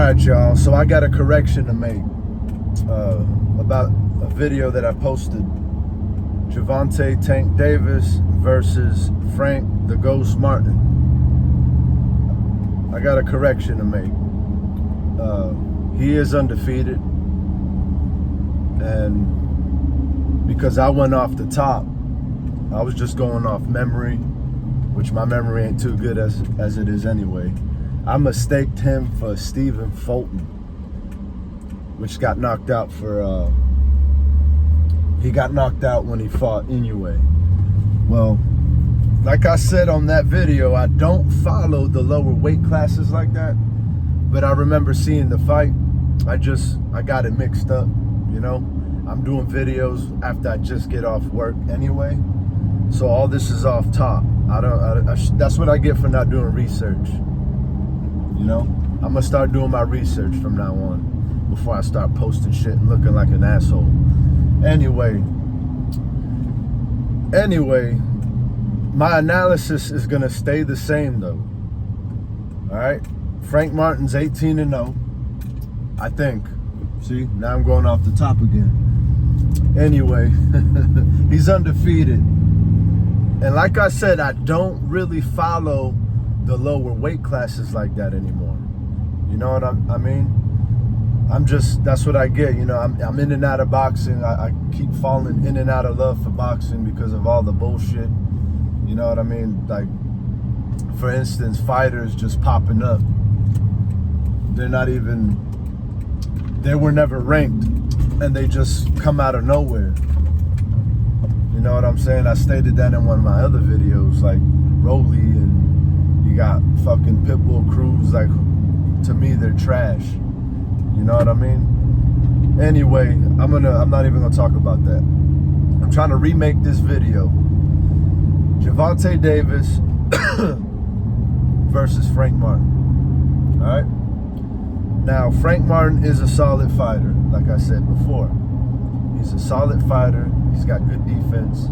right, y'all. So I got a correction to make about a video that I posted. Gervonta Tank Davis versus Frank the Ghost Martin. I got a correction to make. He is undefeated. And because I went off the top, I was just going off memory, which my memory ain't too good as it is anyway. I mistaked him for Stephen Fulton, which got knocked out for, he got knocked out when he fought Inoue. Well, like I said on that video, I don't follow the lower weight classes like that, but I remember seeing the fight. I got it mixed up, you know? I'm doing videos after I just get off work anyway, so all this is off top. That's what I get for not doing research. You know, I'm gonna start doing my research from now on before I start posting shit and looking like an asshole. Anyway, my analysis is gonna stay the same though. All right, Frank Martin's 18-0, I think. See, now I'm going off the top again. Anyway, he's undefeated, and like I said, I don't really follow the lower weight classes like that anymore. You know what I mean? That's what I get. You know, I'm in and out of boxing. I keep falling in and out of love for boxing because of all the bullshit. You know what I mean? Like, for instance, fighters just popping up. They were never ranked, and they just come out of nowhere. You know what I'm saying? I stated that in one of my other videos, like Rolly, and you got fucking Pitbull Crews. Like, to me, they're trash. You know what I mean? Anyway, I'm not even gonna talk about that. I'm trying to remake this video. Gervonta Davis versus Frank Martin. All right? Now, Frank Martin is a solid fighter, like I said before. He's a solid fighter. He's got good defense.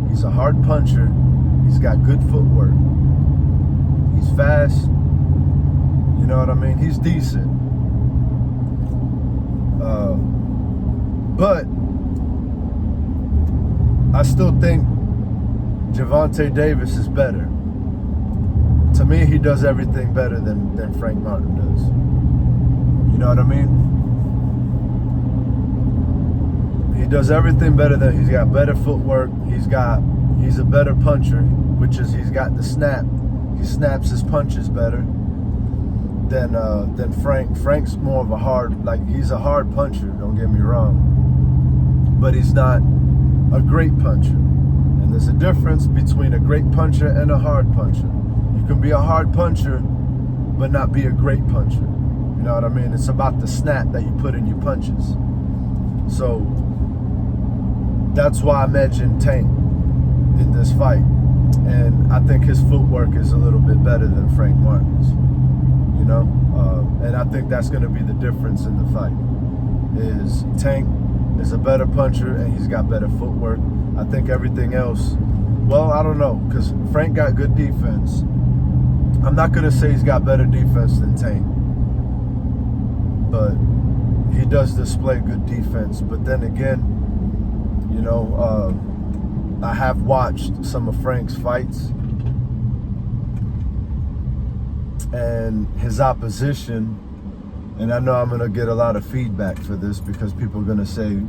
He's a hard puncher. He's got good footwork. He's fast. You know what I mean? He's decent. But I still think Gervonta Davis is better. To me, he does everything better than Frank Martin does. You know what I mean? He does everything better he's got better footwork. He's a better puncher, which is he's got the snap. He snaps his punches better than Frank. Frank's more of he's a hard puncher, don't get me wrong. But he's not a great puncher. And there's a difference between a great puncher and a hard puncher. You can be a hard puncher, but not be a great puncher. You know what I mean? It's about the snap that you put in your punches. So that's why I'm edging Tank in this fight. And I think his footwork is a little bit better than Frank Martin's. You know? And I think that's going to be the difference in the fight. Is Tank is a better puncher and he's got better footwork. I think everything else, well, I don't know, because Frank got good defense. I'm not going to say he's got better defense than Tank, but he does display good defense. But then again, you know, I have watched some of Frank's fights, and his opposition, and I know I'm going to get a lot of feedback for this because people are going to say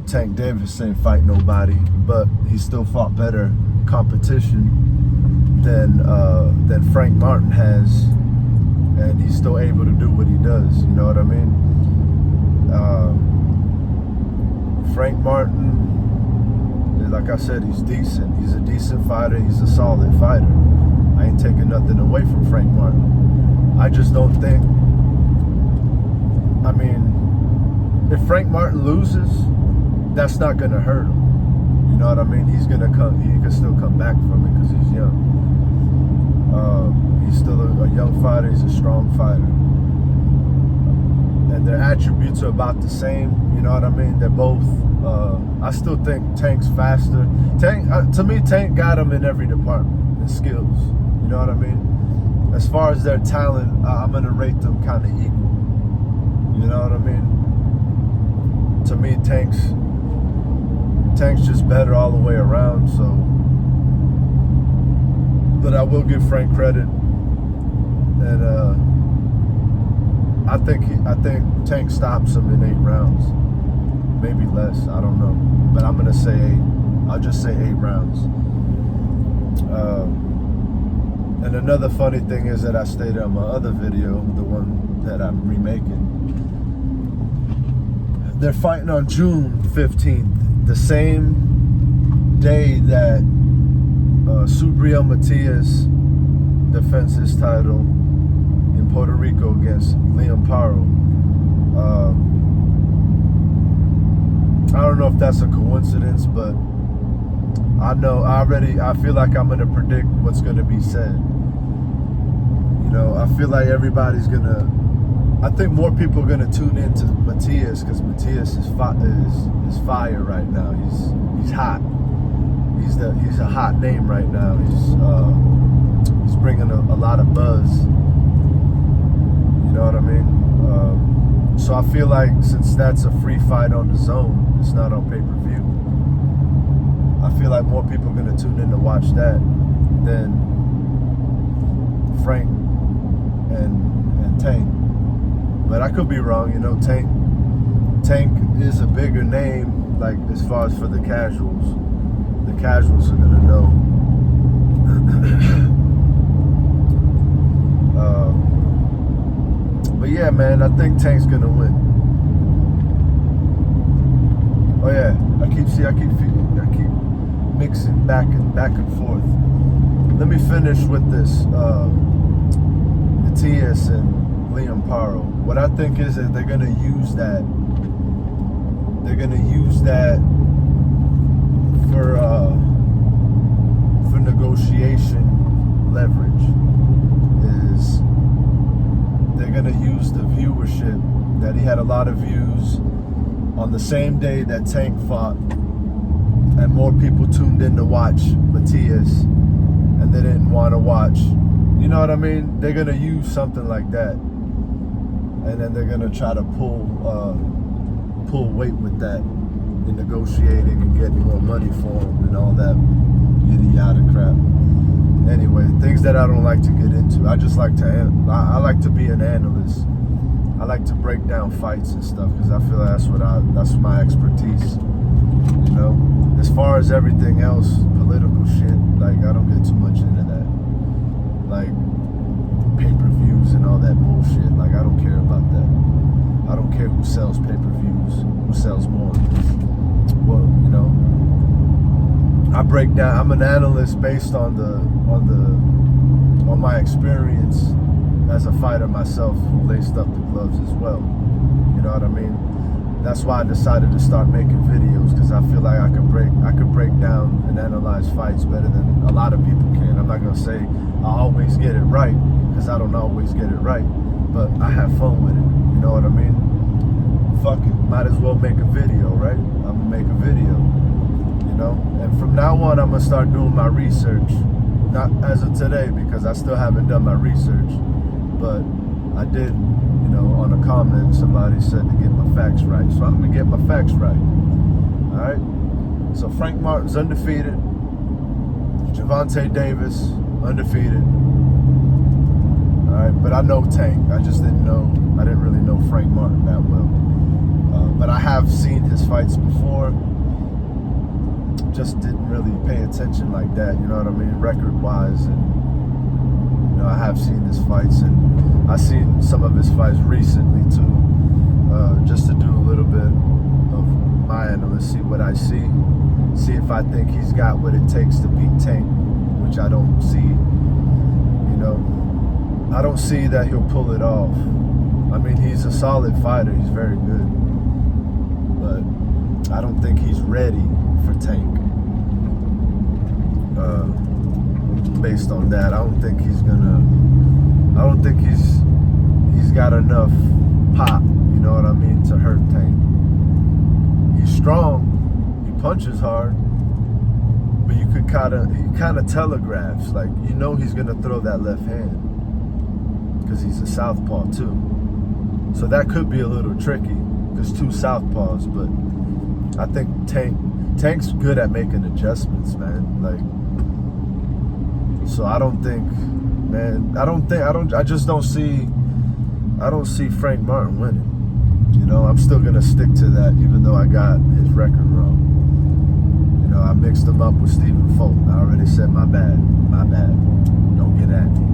Tank Davis ain't fight nobody, but he still fought better competition than Frank Martin has, and he's still able to do what he does. You know what I mean? Frank Martin, like I said, he's decent. He's a decent fighter. He's a solid fighter. I ain't taking nothing away from Frank Martin. I just don't think, I mean, if Frank Martin loses, that's not going to hurt him. You know what I mean? He can still come back from it because he's young. He's still a young fighter. He's a strong fighter. And their attributes are about the same. You know what I mean? They're both, I still think Tank's faster. To me, Tank got him in every department, in skills. You know what I mean? As far as their talent, I'm going to rate them kind of equal. You know what I mean? To me, Tank's just better all the way around. So, but I will give Frank credit, and I think Tank stops him in 8 rounds, maybe less. I don't know, but I'm gonna say 8. I'll just say 8 rounds. And another funny thing is that I stated on my other video, the one that I'm remaking, they're fighting on June 15th, the same day that Subriel Matias defends his title in Puerto Rico against Liam Paro. I don't know if that's a coincidence, but I feel like I'm gonna predict what's gonna be said. You know, I feel like I think more people are gonna tune into Matias because Matias is fire right now. He's hot. He's a hot name right now. He's bringing a lot of buzz. You know what I mean? So I feel like since that's a free fight on the zone, it's not on pay-per-view, I feel like more people are going to tune in to watch that than Frank and Tank. But I could be wrong, you know. Tank is a bigger name, like as far as for the casuals. The casuals are going to know. But yeah, man, I think Tank's going to win. Oh yeah, I keep mixing back and forth. Let me finish with this Matias and Liam Paro. What I think is that they're gonna use that. They're gonna use that for negotiation leverage. Is they're gonna use the viewership that he had a lot of views on the same day that Tank fought, and more people tuned in to watch Matias, and they didn't want to watch. You know what I mean? They're gonna use something like that, and then they're gonna try to pull weight with that in negotiating and getting more money for him and all that yada yada crap. Anyway, things that I don't like to get into. I just like to. I like to be an analyst. I like to break down fights and stuff because I feel like that's my expertise. You know, as far as everything else, political shit, like I don't get too much into that. Like pay-per-views and all that bullshit. Like I don't care about that. I don't care who sells pay-per-views, who sells more. Well, you know, I break down. I'm an analyst based on my experience as a fighter myself, who laced up the gloves as well. You know what I mean? That's why I decided to start making videos, because I feel like I could break down and analyze fights better than a lot of people can. I'm not gonna say I always get it right, because I don't always get it right, but I have fun with it. You know what I mean? Fuck it, might as well make a video, right? I'm gonna make a video. You know, and from now on I'm gonna start doing my research. Not as of today, because I still haven't done my research. But I did, you know, on a comment, somebody said to get my facts right. So I'm going to get my facts right. All right? So Frank Martin's undefeated. Gervonta Davis, undefeated. All right? But I know Tank. I didn't really know Frank Martin that well. But I have seen his fights before. Just didn't really pay attention like that, you know what I mean, record-wise. And you know, I have seen his fights, and I've seen some of his fights recently too, just to do a little bit of my analysis, see what I see if I think he's got what it takes to beat Tank, which I don't see. You know, I don't see that he'll pull it off. I mean, he's a solid fighter, he's very good, but I don't think he's ready for Tank. Based on that, I don't think he's got enough pop, you know what I mean, to hurt Tank. He's strong, he punches hard, but he kind of telegraphs, like, you know, he's gonna throw that left hand because he's a southpaw too. So that could be a little tricky because two southpaws, but I think Tank's good at making adjustments, man. Like, so I don't see Frank Martin winning. You know, I'm still gonna stick to that, even though I got his record wrong. You know, I mixed him up with Stephen Fulton. I already said my bad. Don't get at me.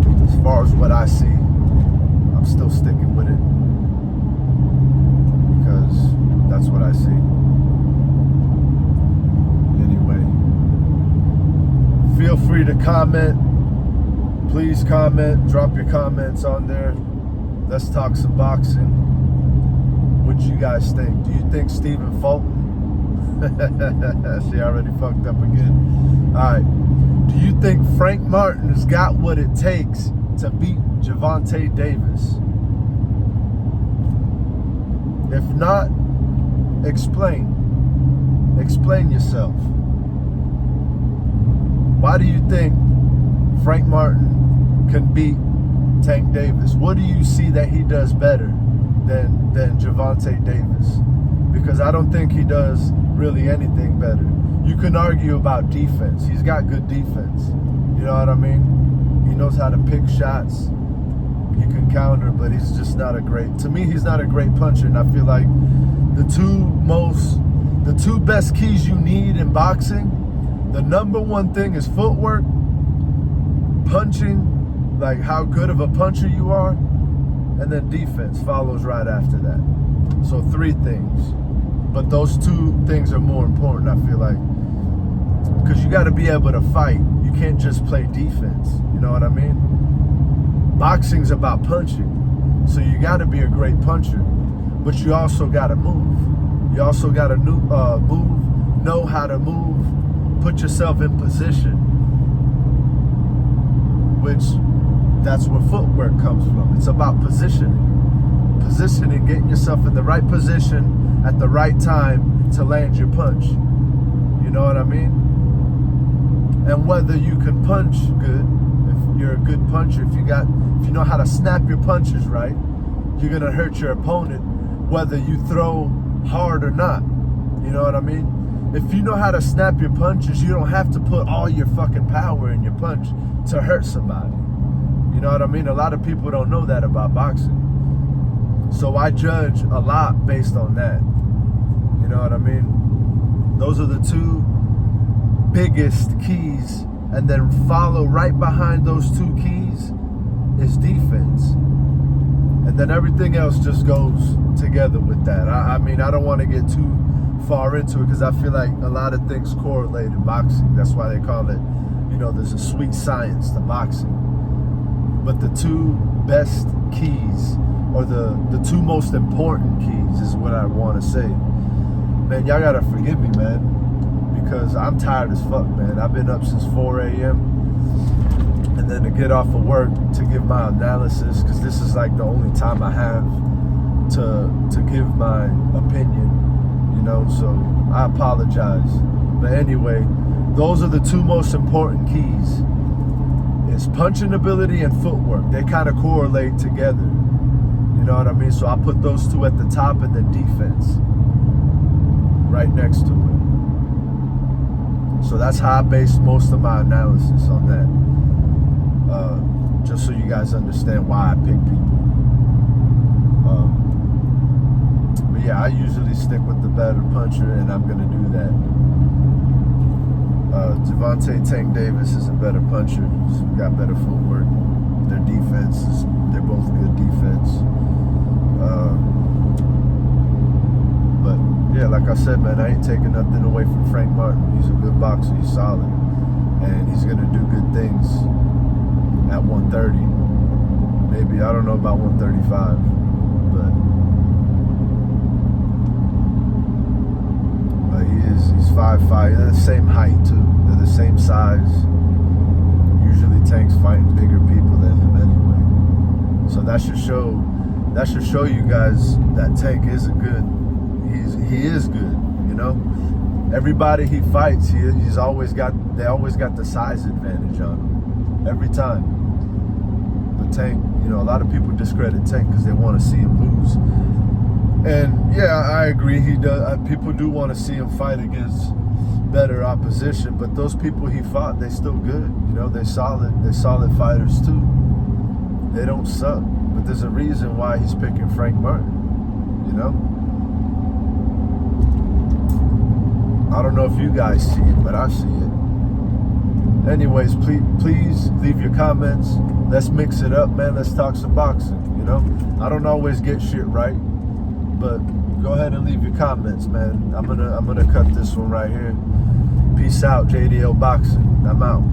But as far as what I see, I'm still sticking with it because that's what I see. Anyway, feel free to comment. Please comment. Drop your comments on there. Let's talk some boxing. What you guys think? Do you think Stephen Fulton? She already fucked up again. All right. Do you think Frank Martin has got what it takes to beat Gervonta Davis? If not, explain. Explain yourself. Why do you think Frank Martin can beat Tank Davis? What do you see that he does better than Gervonta Davis? Because I don't think he does really anything better. You can argue about defense. He's got good defense. You know what I mean? He knows how to pick shots. You can counter, but he's just not a great, to me, he's not a great puncher. And I feel like the two best keys you need in boxing, the number one thing is footwork, punching, like how good of a puncher you are, and then defense follows right after that. So 3 things. But those 2 things are more important, I feel like. Because you got to be able to fight. You can't just play defense. You know what I mean? Boxing's about punching. So you got to be a great puncher. But you also got to move. You also got to move, know how to move, put yourself in position. Which, that's where footwork comes from. It's about positioning. Positioning, getting yourself in the right position at the right time to land your punch. You know what I mean? And whether you can punch good, if you're a good puncher, if you know how to snap your punches right, you're gonna hurt your opponent whether you throw hard or not. You know what I mean? If you know how to snap your punches, you don't have to put all your fucking power in your punch to hurt somebody. You know what I mean? A lot of people don't know that about boxing. So I judge a lot based on that. You know what I mean? Those are the 2 biggest keys. And then follow right behind those 2 keys is defense. And then everything else just goes together with that. I mean, I don't want to get too far into it because I feel like a lot of things correlate in boxing. That's why they call it, you know, there's a sweet science to boxing. But the 2 best keys, or the 2 most important keys, is what I want to say. Man, y'all gotta forgive me, man, because I'm tired as fuck, man. I've been up since 4 a.m. and then to get off of work to give my analysis, because this is like the only time I have to give my opinion, you know, so I apologize. But anyway, those are the 2 most important keys. It's punching ability and footwork. They kind of correlate together. You know what I mean? So I put those 2 at the top and then defense right next to it. So that's how I base most of my analysis on that. Just so you guys understand why I pick people. But yeah, I usually stick with the better puncher, and I'm going to do that. Gervonta Tank Davis is a better puncher. He's got better footwork. Their defense they're both good defense. But yeah, like I said, man, I ain't taking nothing away from Frank Martin. He's a good boxer. He's solid, and he's gonna do good things at 130. Maybe, I don't know about 135, but he's 5'5". They're the same height too. They're the same size. Usually Tank's fighting bigger people than him anyway. So that should show you guys that Tank is he is good, you know? Everybody he fights, they always got the size advantage on him. Every time. But Tank. You know, a lot of people discredit Tank because they want to see him lose. And yeah, I agree. He does. People do want to see him fight against better opposition, but those people he fought, they still good. You know, they're solid. They're solid fighters too. They don't suck. But there's a reason why he's picking Frank Martin. You know. I don't know if you guys see it, but I see it. Anyways, please leave your comments. Let's mix it up, man. Let's talk some boxing. You know, I don't always get shit right, but go ahead and leave your comments, man. I'm gonna cut this one right here. Peace out, JDL Boxing. I'm out.